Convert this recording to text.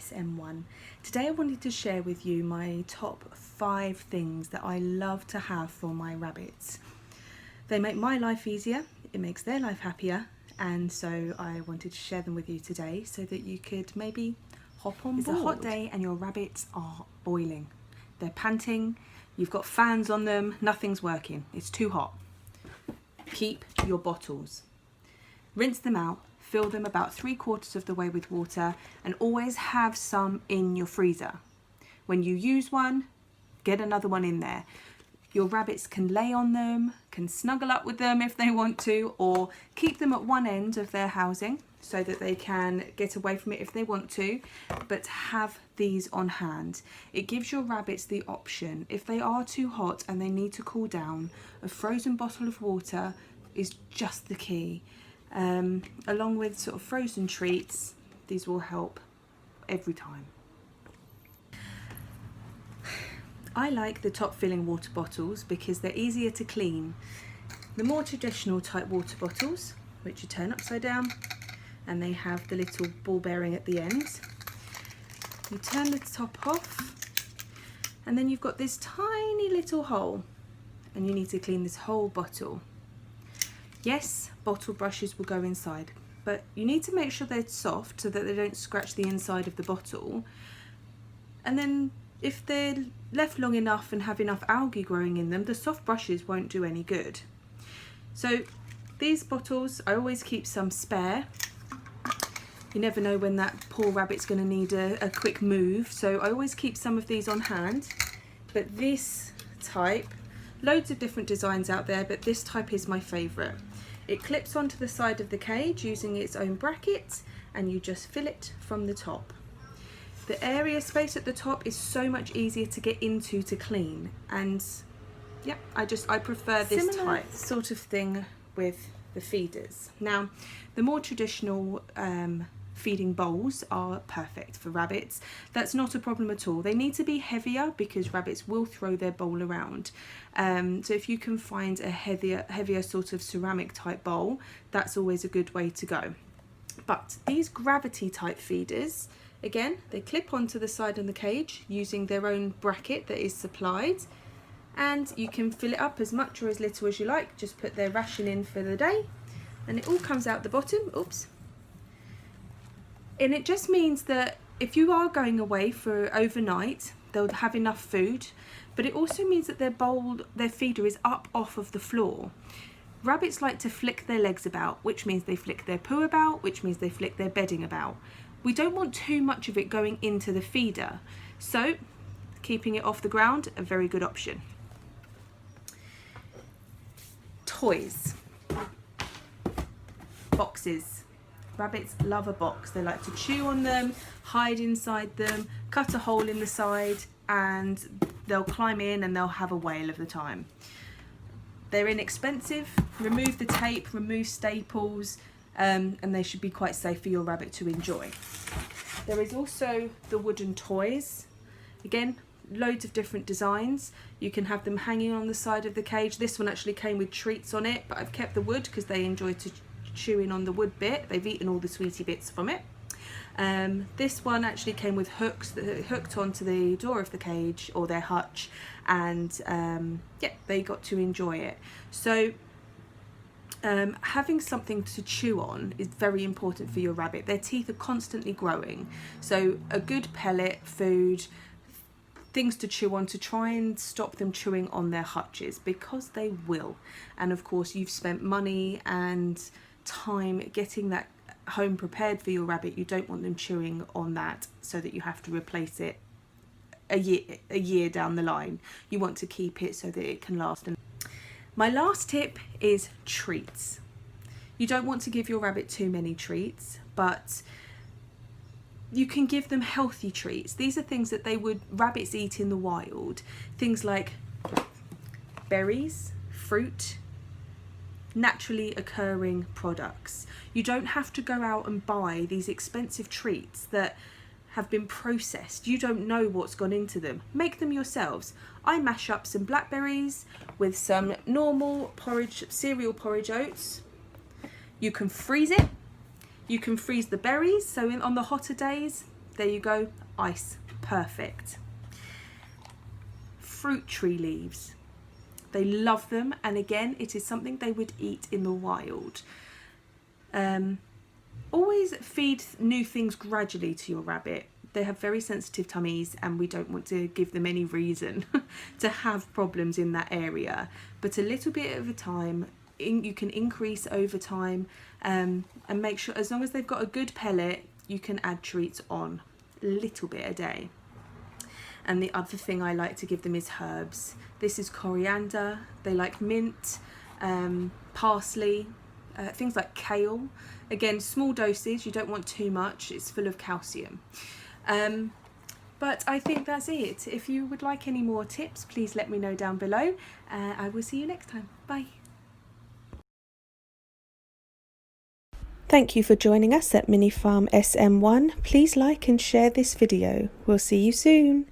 SM1. Today I wanted to share with you my top 5 things that I love to have for my rabbits. They make my life easier, it makes their life happier, and so I wanted to share them with you today so that you could maybe hop on board. It's a hot day and your rabbits are boiling. They're panting, you've got fans on them, nothing's working, it's too hot. Keep your bottles. Rinse them out, fill them about 3/4 of the way with water, and always have some in your freezer. When you use one, get another one in there. Your rabbits can lay on them, can snuggle up with them if they want to, or keep them at one end of their housing so that they can get away from it if they want to, but have these on hand. It gives your rabbits the option. If they are too hot and they need to cool down, a frozen bottle of water is just the key. Along with sort of frozen treats, these will help every time. I like the top filling water bottles because they're easier to clean. The more traditional type water bottles, which you turn upside down and they have the little ball bearing at the end, you turn the top off and then you've got this tiny little hole and you need to clean this whole bottle. Yes, bottle brushes will go inside, but you need to make sure they're soft so that they don't scratch the inside of the bottle. And then if they're left long enough and have enough algae growing in them, the soft brushes won't do any good. So these bottles, I always keep some spare. You never know when that poor rabbit's going to need a quick move, so I always keep some of these on hand. But this type, loads of different designs out there, but this type is my favourite. It clips onto the side of the cage using its own bracket, and you just fill it from the top. The area space at the top is so much easier to get into to clean, and yeah, I prefer this type. Sort of thing with the feeders. Now, the more traditional feeding bowls are perfect for rabbits. That's not a problem at all. They need to be heavier because rabbits will throw their bowl around. So if you can find a heavier sort of ceramic type bowl, that's always a good way to go. But these gravity type feeders, again, they clip onto the side of the cage using their own bracket that is supplied, and you can fill it up as much or as little as you like. Just put their ration in for the day and it all comes out the bottom. Oops. And it just means that if you are going away for overnight, they'll have enough food, but it also means that their feeder is up off of the floor. Rabbits like to flick their legs about, which means they flick their poo about, which means they flick their bedding about. We don't want too much of it going into the feeder, so keeping it off the ground, a very good option. Toys. Boxes. Rabbits love a box. They like to chew on them, hide inside them, cut a hole in the side, and they'll climb in and they'll have a whale of the time. They're inexpensive. Remove the tape, remove staples, and they should be quite safe for your rabbit to enjoy. There is also the wooden toys. Again, loads of different designs. You can have them hanging on the side of the cage. This one actually came with treats on it, but I've kept the wood because they enjoy to chewing on the wood bit. They've eaten all the sweetie bits from it. This one actually came with hooks that are hooked onto the door of the cage or their hutch, and yeah, they got to enjoy it. So having something to chew on is very important for your rabbit. Their teeth are constantly growing, so a good pellet food, things to chew on to try and stop them chewing on their hutches, because they will. And of course you've spent money and time getting that home prepared for your rabbit. You don't want them chewing on that so that you have to replace it a year down the line. You want to keep it so that it can last. My last tip is treats. You don't want to give your rabbit too many treats, but you can give them healthy treats. These are things that rabbits eat in the wild. Things like berries, fruit, naturally occurring products. You don't have to go out and buy these expensive treats that have been processed. You don't know what's gone into them. Make them yourselves. I mash up some blackberries with some normal porridge, cereal porridge oats. You can freeze it. You can freeze the berries, so on the hotter days, There you go, ice, perfect. Fruit tree leaves. They love them, and again, it is something they would eat in the wild. Always feed new things gradually to your rabbit. They have very sensitive tummies and we don't want to give them any reason to have problems in that area. But a little bit at a time, you can increase over time, and make sure, as long as they've got a good pellet, you can add treats on a little bit a day. And the other thing I like to give them is herbs. This is coriander. They like mint, parsley, things like kale. Again, small doses, you don't want too much, it's full of calcium. But I think that's it. If you would like any more tips, please let me know down below. I will see you next time. Bye. Thank you for joining us at Mini Farm SM1. Please like and share this video. We'll see you soon.